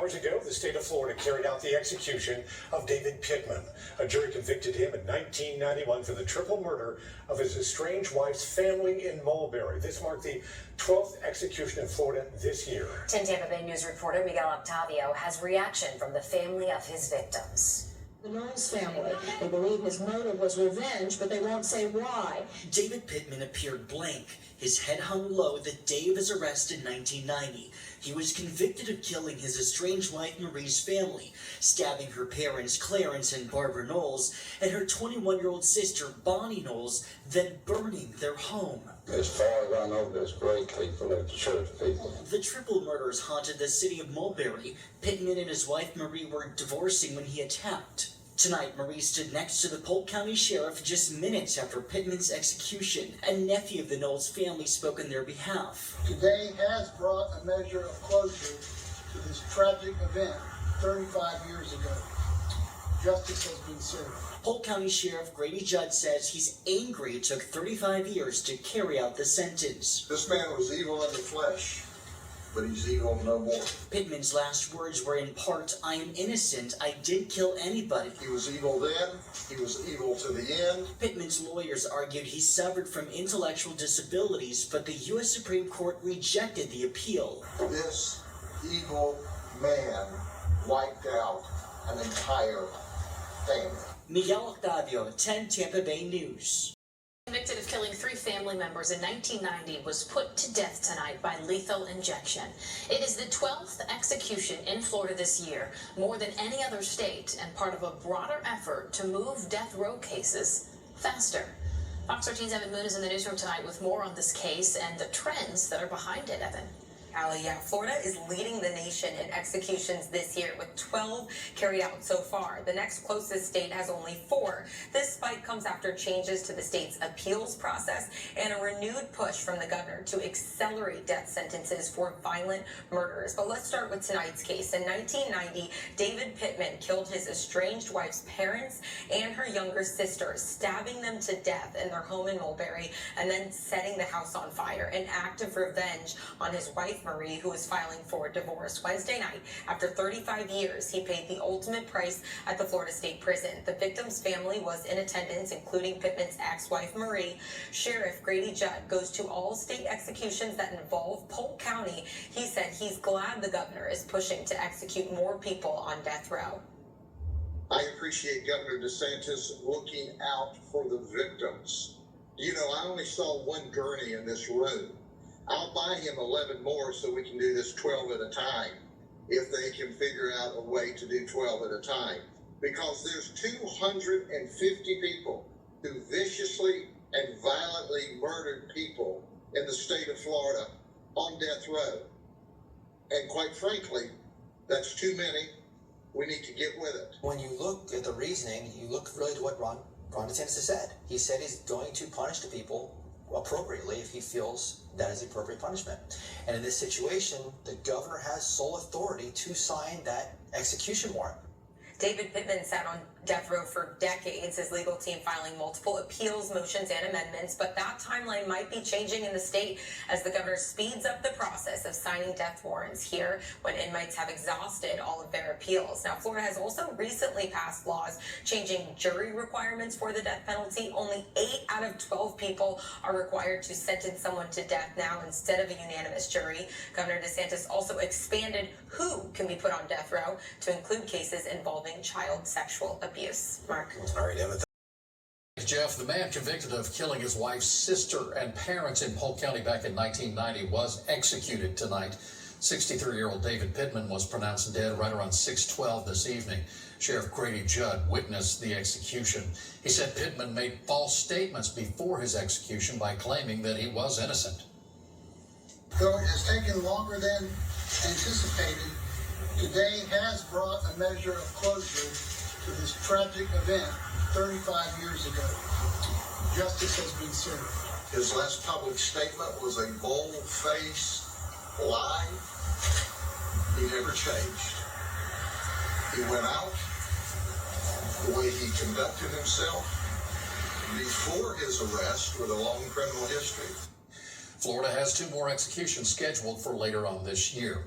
Hours ago, the state of Florida carried out the execution of David Pittman. A jury convicted him in 1991 for the triple murder of his estranged wife's family in Mulberry. This marked the 12th execution in Florida this year. 10 Tampa Bay News reporter Miguel Octavio has reaction from the family of his victims. The Knowles family, they believe his motive was revenge, but they won't say why. David Pittman appeared blank, his head hung low the day of his arrest in 1990. He was convicted of killing his estranged wife Marie's family, stabbing her parents Clarence and Barbara Knowles, and her 21-year-old sister Bonnie Knowles, then burning their home. As far as I know, there's great people at the church people. The triple murders haunted the city of Mulberry. Pittman and his wife Marie were divorcing when he attacked. Tonight, Marie stood next to the Polk County Sheriff just minutes after Pittman's execution. A nephew of the Knowles family spoke on their behalf. Today has brought a measure of closure to this tragic event 35 years ago. Justice has been served. Polk County Sheriff Grady Judd says he's angry it took 35 years to carry out the sentence. This man was evil in the flesh, but he's evil no more. Pittman's last words were in part, "I am innocent. I didn't kill anybody." He was evil then. He was evil to the end. Pittman's lawyers argued he suffered from intellectual disabilities, but the U.S. Supreme Court rejected the appeal. This evil man wiped out an entire family. Miguel Octavio, 10 Tampa Bay News. Convicted of killing 3 family members in 1990 was put to death tonight by lethal injection. It is the 12th execution in Florida this year, more than any other state, and part of a broader effort to move death row cases faster. Fox 13's Evan Moon is in the newsroom tonight with more on this case and the trends that are behind it, Evan. Yeah, Florida is leading the nation in executions this year with 12 carried out so far. The next closest state has only 4. This spike comes after changes to the state's appeals process and a renewed push from the governor to accelerate death sentences for violent murders. But let's start with tonight's case. In 1990, David Pittman killed his estranged wife's parents and her younger sister, stabbing them to death in their home in Mulberry and then setting the house on fire, an act of revenge on his wife Marie, who was filing for divorce. Wednesday night, after 35 years, he paid the ultimate price at the Florida State Prison. The victim's family was in attendance, including Pittman's ex-wife Marie. Sheriff Grady Judd goes to all state executions that involve Polk County. He said he's glad the governor is pushing to execute more people on death row. I appreciate Governor DeSantis looking out for the victims. You know, I only saw one gurney in this room. I'll buy him 11 more so we can do this 12 at a time, if they can figure out a way to do 12 at a time. Because there's 250 people who viciously and violently murdered people in the state of Florida on death row. And quite frankly, that's too many. We need to get with it. When you look at the reasoning, you look really to what Ron DeSantis has said. He said he's going to punish the people appropriately if he feels that is the appropriate punishment. And in this situation, the governor has sole authority to sign that execution warrant. David Pittman sat on death row for decades, his legal team filing multiple appeals, motions, and amendments, but that timeline might be changing in the state as the governor speeds up the process of signing death warrants here when inmates have exhausted all of their appeals. Now, Florida has also recently passed laws changing jury requirements for the death penalty. Only 8 out of 12 people are required to sentence someone to death now instead of a unanimous jury. Governor DeSantis also expanded who can be put on death row to include cases involving child sexual abuse. Mark. All right, Emma. Jeff, the man convicted of killing his wife's sister and parents in Polk County back in 1990 was executed tonight. 63-year-old David Pittman was pronounced dead right around 6:12 this evening. Sheriff Grady Judd witnessed the execution. He said Pittman made false statements before his execution by claiming that he was innocent. Though it has taken longer than anticipated, today has brought a measure of closure to this tragic event 35 years ago. Justice has been served. His last public statement was a bold-faced lie. He never changed. He went out the way he conducted himself before his arrest with a long criminal history. Florida has 2 more executions scheduled for later on this year.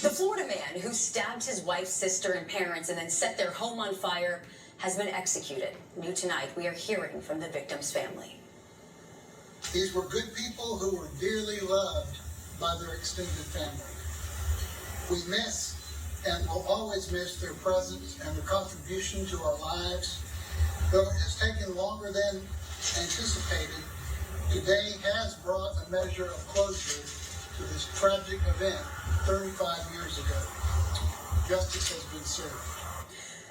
The Florida man who stabbed his wife's sister and parents and then set their home on fire has been executed. New tonight, we are hearing from the victim's family. These were good people who were dearly loved by their extended family. We miss and will always miss their presence and their contribution to our lives. Though it has taken longer than anticipated, today has brought a measure of closure to this tragic event 35 years ago. Justice has been served.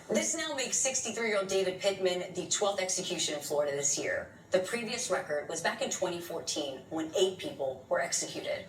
This now makes 63-year-old David Pittman the 12th execution in Florida this year. The previous record was back in 2014 when 8 people were executed.